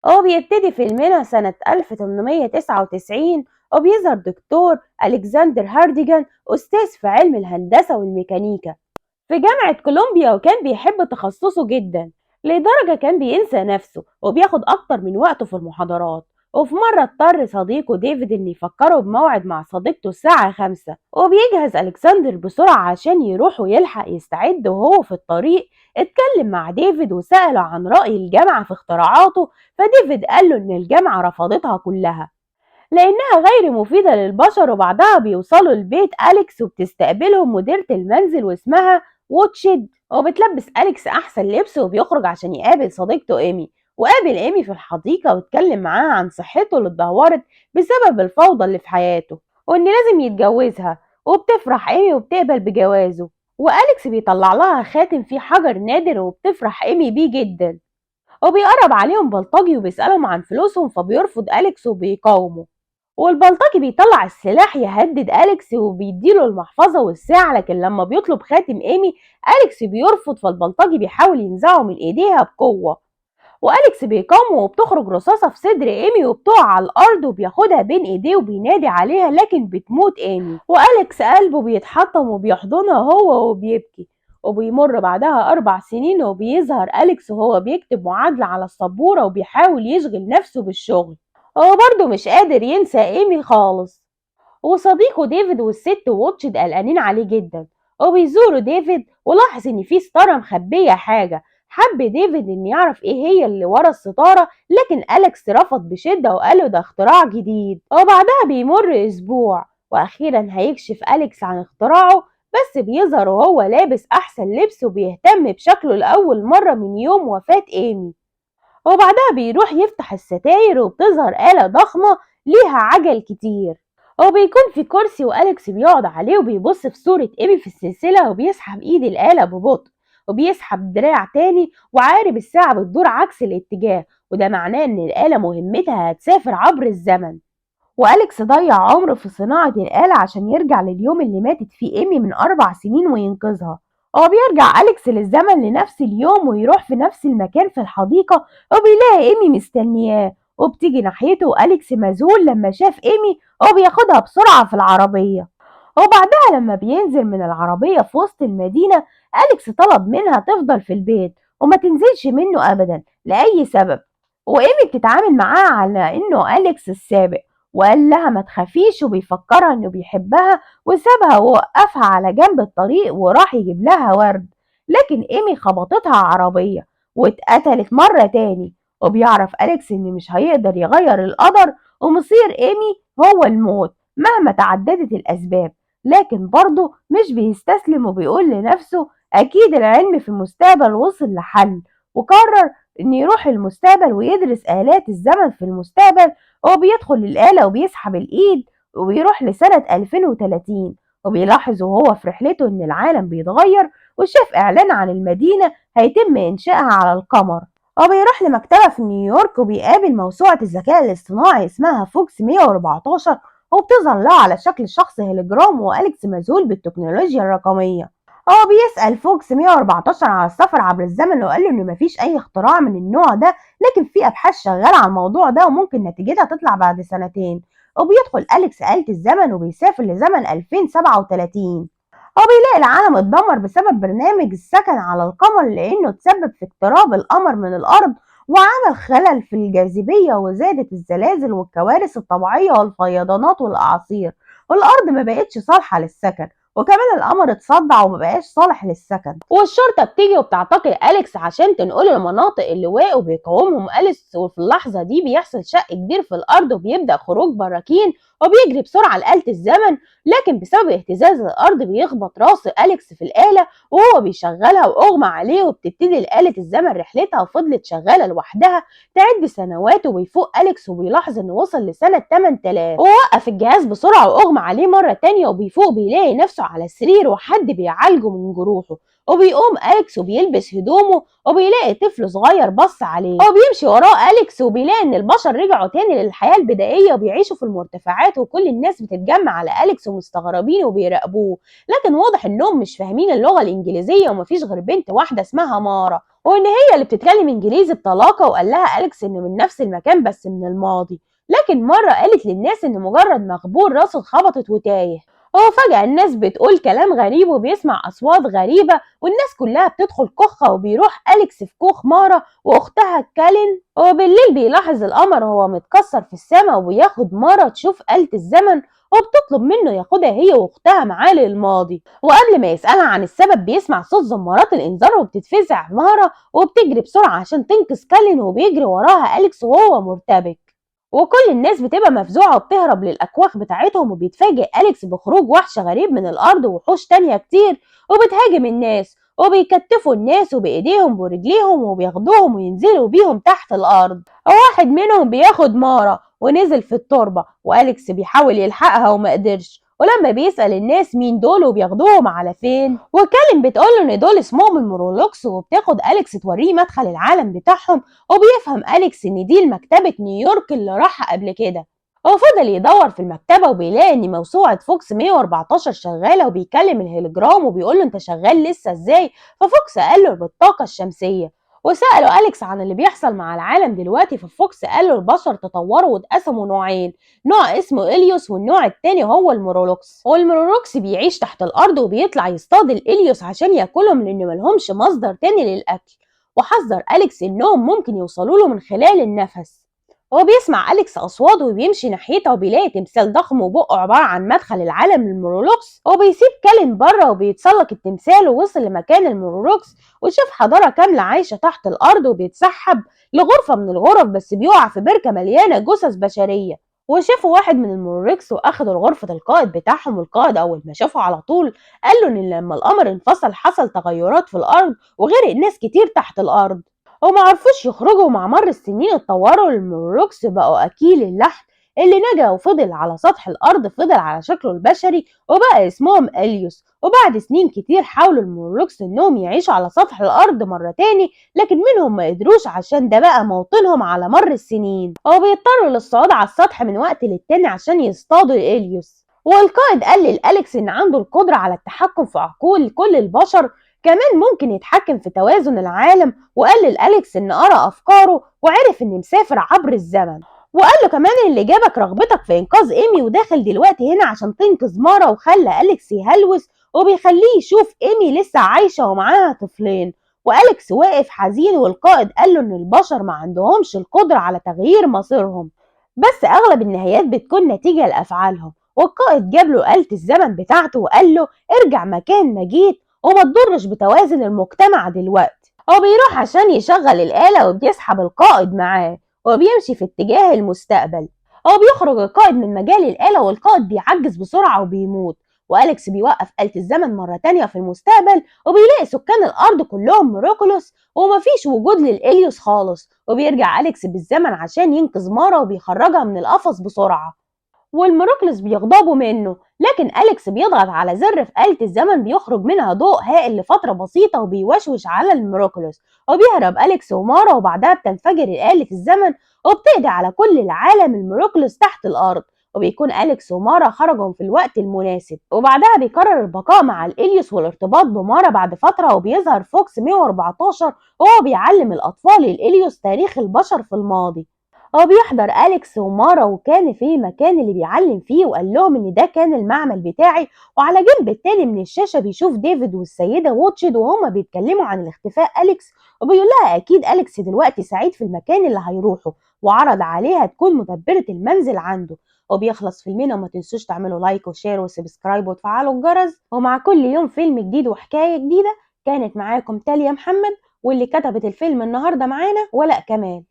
وبيبتدي فيلمنا سنة 1899، وبيظهر دكتور ألكسندر هارديجان أستاذ في علم الهندسة والميكانيكا في جامعة كولومبيا، وكان بيحب تخصصه جدا لدرجة كان بينسى نفسه وبياخد أكتر من وقته في المحاضرات. وفي مرة اضطر صديقه ديفيد إن يفكره بموعد مع صديقته الساعة 5، وبيجهز ألكسندر بسرعة عشان يروح ويلحق يستعد. وهو في الطريق اتكلم مع ديفيد وسأله عن رأي الجامعة في اختراعاته، فديفيد قال له إن الجامعة رفضتها كلها لأنها غير مفيدة للبشر. وبعدها بيوصلوا لبيت أليكس وبتستقبلهم مديرة المنزل واسمها ووتشد، وبتلبس أليكس أحسن لبس وبيخرج عشان يقابل صديقته إيمي. وقابل إيمي في الحديقة واتكلم معاها عن صحته اللي اتدهورت بسبب الفوضى اللي في حياته، وإن لازم يتجوزها. وبتفرح إيمي وبتقبل بجوازه، وأليكس بيطلع لها خاتم فيه حجر نادر وبتفرح إيمي بيه جدا. وبيقرب عليهم بلطجي وبيسألهم عن فلوسهم، فبيرفض أليكس وبيقاومه. والبلطجي بيطلع السلاح يهدد أليكس وبيديله المحفظة والساعة، لكن لما بيطلب خاتم إيمي أليكس بيرفض، فالبلطجي بيحاول ينزعه من إيديها بقوة. وأليكس بيقاومه وبتخرج رصاصة في صدر إيمي وبتقع على الأرض، وبياخدها بين إيديه وبينادي عليها لكن بتموت إيمي. وأليكس قلبه بيتحطم وبيحضنها هو وبيبكي. وبيمر بعدها 4 سنين وبيظهر أليكس وهو بيكتب معادلة على السبورة وبيحاول يشغل نفسه بالشغل. هو برضه مش قادر ينسى إيمي خالص. وصديقه ديفيد والست واتشد قلقانين عليه جدا، وبيزوروا ديفيد ولاحظ ان في ستارة مخبية حاجة. حب ديفيد ان يعرف ايه هي اللي ورا الستارة، لكن أليكس رفض بشدة وقاله ده اختراع جديد. وبعدها بيمر اسبوع واخيرا هيكشف أليكس عن اختراعه، بس بيظهر وهو لابس احسن لبس وبيهتم بشكله لأول مرة من يوم وفاة ايمي. وبعدها بيروح يفتح الستاير وبتظهر آلة ضخمة ليها عجل كتير. هو بيكون في كرسي وأليكس بيقعد عليه وبيبص في صورة إيمي في السلسلة، وبيسحب إيد الآلة ببطء وبيسحب دراع تاني، وعارب الساعة بتدور عكس الاتجاه، وده معناه إن الآلة مهمتها هتسافر عبر الزمن. وأليكس ضيع عمره في صناعة الآلة عشان يرجع لليوم اللي ماتت فيه إيمي من 4 سنين وينقذها. هو بيرجع أليكس للزمن لنفس اليوم ويروح في نفس المكان في الحديقة، وبيلاقي إيمي مستنياه وبتيجي ناحيته، وأليكس مذهول لما شاف إيمي وبياخدها بسرعة في العربية. وبعدها لما بينزل من العربية في وسط المدينة، أليكس طلب منها تفضل في البيت وما تنزلش منه أبدا لأي سبب. وإيمي بتتعامل معاه على إنه أليكس السابق، وقال لها ما تخافيش، وبيفكرها إنه بيحبها وسابها ووقفها على جنب الطريق وراح يجيب لها ورد. لكن إيمي خبطتها عربية واتقتلت مرة تاني. وبيعرف أليكس إن مش هيقدر يغير القدر، ومصير إيمي هو الموت مهما تعددت الأسباب. لكن برضه مش بيستسلم وبيقول لنفسه أكيد العلم في المستقبل وصل لحل. وقرر إن يروح المستقبل ويدرس آلات الزمن في المستقبل. هو بيدخل الآلة وبيسحب الإيد وبيروح لسنة 2030، وبيلاحظ وهو في رحلته إن العالم بيتغير، وشاف إعلان عن المدينة هيتم إنشائها على القمر. وبيروح لمكتبة في نيويورك وبيقابل موسوعة الذكاء الاصطناعي اسمها فوكس 114، وبتظهر له على شكل شخص هيلوجرام. وأليكس مذهول بالتكنولوجيا الرقمية. هو بيسأل فوكس 114 على السفر عبر الزمن، وقال له إن مفيش أي اختراع من النوع ده، لكن في أبحاث شغالة على الموضوع ده وممكن نتيجتها تطلع بعد سنتين. وبيدخل أليكس آلة الزمن وبيسافر لزمن 2037. هو بيلاقي العالم اتدمر بسبب برنامج السكن على القمر، لأنه تسبب في اقتراب القمر من الأرض وعمل خلل في الجاذبية، وزادت الزلازل والكوارث الطبيعية والفيضانات والأعاصير، والأرض ما بقتش صالحة للسكن، وكمان القمر اتصدع ومبقاش صالح للسكن. والشرطة بتيجي وبتعتقل أليكس عشان تنقله لمناطق اللواء وبيقاومهم أليكس. وفي اللحظة دي بيحصل شق كبير في الأرض وبيبدأ خروج براكين، وبيجري بسرعة لآلة الزمن، لكن بسبب اهتزاز الأرض بيخبط راس أليكس في الآلة وهو بيشغلها وأغمى عليه. وبتبتدي آلة الزمن رحلتها وفضلت شغالة لوحدها تعد سنوات، وبيفوق أليكس وبيلاحظ إنه وصل لسنة 8000. ووقف الجهاز بسرعة وأغمى عليه مرة تانية، وبيفوق بيلاقي نفسه على سرير وحد بيعالجه من جروحه. وبيقوم أليكس وبيلبس هدومه وبيلاقي طفل صغير بص عليه. هو بيمشي وراه أليكس وبيلاقي إن البشر رجعوا تاني للحياة البدائية وبيعيشوا في المرتفعات، وكل الناس بتتجمع على أليكس ومستغربين وبيراقبوه. لكن واضح إنهم مش فاهمين اللغة الإنجليزية ومفيش غير بنت واحدة اسمها مارا، وإن هي اللي بتتكلم إنجليزي بطلاقة، وقال لها أليكس إنه من نفس المكان بس من الماضي. لكن مرة قالت للناس إنه مجرد مخبول راسه اتخبطت وتايه. وفجأة الناس بتقول كلام غريب وبيسمع أصوات غريبة، والناس كلها بتدخل كوخها، وبيروح أليكس في كوخ مارا وأختها كالين. وبالليل بيلاحظ القمر وهو متكسر في السماء، وبياخد مارا تشوف آلة الزمن، وبتطلب منه ياخدها هي واختها معاه للماضي. وقبل ما يسألها عن السبب بيسمع صوت زمارات الإنذار، وبتتفزع مارا وبتجري بسرعة عشان تنقذ كالين، وبيجري وراها أليكس وهو مرتبك. وكل الناس بتبقى مفزوعة وبتهرب للأكواخ بتاعتهم، وبيتفاجئ أليكس بخروج وحش غريب من الأرض ووحوش تانية كتير، وبتهاجم الناس وبيكتفوا الناس وبإيديهم ورجليهم، وبياخدوهم وينزلوا بيهم تحت الأرض. واحد منهم بياخد مارا ونزل في التربة، وأليكس بيحاول يلحقها ومقدرش. ولما بيسأل الناس مين دول وبياخدوهم على فين، وكالين بتقوله إن دول اسمهم المرولوكس، وبتاخد أليكس توريه مدخل العالم بتاعهم. وبيفهم أليكس إن دي المكتبة نيويورك اللي راحها قبل كده. هو فضل يدور في المكتبة وبيلاقي إن موسوعة فوكس 114 شغالة، وبيكلم الهيلوجرام وبيقوله أنت شغال لسه إزاي؟ ففوكس قاله بالطاقة الشمسية. وسأله أليكس عن اللي بيحصل مع العالم دلوقتي، ففوكس قاله البشر تطوروا واتقسموا نوعين، نوع اسمه إليوس والنوع التاني هو المرولوكس. والمرولوكس بيعيش تحت الأرض وبيطلع يصطاد الإليوس عشان ياكلهم لأن ملهمش مصدر تاني للأكل. وحذر أليكس إنهم ممكن يوصلوا له من خلال النفس. هو بيسمع أليكس أصوات وبيمشي ناحيتها، وبيلاقي تمثال ضخم وبقه عبارة عن مدخل العالم للمرولوكس. هو بيسيب كالين بره وبيتسلق التمثال، ووصل لمكان المرولوكس وشاف حضارة كاملة عايشة تحت الأرض، وبيتسحب لغرفة من الغرف بس بيقع في بركة مليانة جثث بشرية. وشافوا واحد من المرولوكس وأخدوا لغرفة القائد بتاعهم، والقائد أول ما شافه على طول قال له إن لما القمر انفصل حصل تغيرات في الأرض وغرق ناس كتير تحت الأرض. ومعرفوش يخرجوا، ومع مر السنين اتطوروا للمونوروكس بقوا أكيل اللحم. اللي نجا وفضل على سطح الأرض فضل على شكله البشري وبقى اسمهم إليوس. وبعد سنين كتير حاولوا المونوروكس إنهم يعيشوا على سطح الأرض مرة تاني، لكن منهم ما قدروش عشان ده بقى موطنهم على مر السنين، وبيضطروا للصعود على السطح من وقت للتاني عشان يصطادوا إليوس. والقائد قال لأليكس إن عنده القدرة على التحكم في عقول كل البشر، كمان ممكن يتحكم في توازن العالم. وقال لأليكس إن قرأ أفكاره وعرف إني مسافر عبر الزمن. وقال له كمان اللي جابك رغبتك في إنقاذ إيمي وداخل دلوقتي هنا عشان تنقذ مارا، وخلى أليكس يهلوس وبيخليه يشوف إيمي لسه عايشة ومعاها طفلين. وأليكس واقف حزين، والقائد قال له إن البشر ما عندهمش القدرة على تغيير مصيرهم، بس أغلب النهايات بتكون نتيجة لأفعالهم. والقائد جاب له آلة الزمن بتاعته وقال له ارجع مكان ما جيت وما تضرش بتوازن المجتمع دلوقتي. هو بيروح عشان يشغل الآلة وبيسحب القائد معاه وبيمشي في اتجاه المستقبل. هو بيخرج القائد من مجال الآلة، والقائد بيعجز بسرعة وبيموت. وأليكس بيوقف آلة الزمن مرة تانية في المستقبل، وبيلاقي سكان الأرض كلهم ميراكولوس ومفيش وجود للإليوس خالص. وبيرجع أليكس بالزمن عشان ينقذ مارا وبيخرجها من القفص بسرعة، والميراكلز بيغضبوا منه. لكن أليكس بيضغط على زر في آلة الزمن بيخرج منها ضوء هائل لفترة بسيطة وبيوشوش على الميراكلز. وبيهرب أليكس ومارا، وبعدها بتنفجر آلة الزمن وبتقضي على كل العالم الميراكلز تحت الأرض. وبيكون أليكس ومارا خرجوا في الوقت المناسب. وبعدها بيقرر البقاء مع الإليوس والارتباط بمارا بعد فترة. وبيظهر فوكس 114 وهو بيعلم الأطفال الإليوس تاريخ البشر في الماضي. هو بيحضر أليكس ومارا وكان في المكان اللي بيعلم فيه، وقال لهم إن ده كان المعمل بتاعي. وعلى جنب التاني من الشاشة بيشوف ديفيد والسيدة ووتشد وهما بيتكلموا عن الاختفاء أليكس، وبيقول لها أكيد أليكس دلوقتي سعيد في المكان اللي هيروحه، وعرض عليها تكون مدبرة المنزل عنده. وبيخلص فيلمنا، وما تنسوش تعملوا لايك وشير وسبسكرايب وتفعلوا الجرس. ومع كل يوم فيلم جديد وحكاية جديدة. كانت معاكم تاليا محمد، واللي كتبت الفيلم النهاردة معانا ولاء كمال.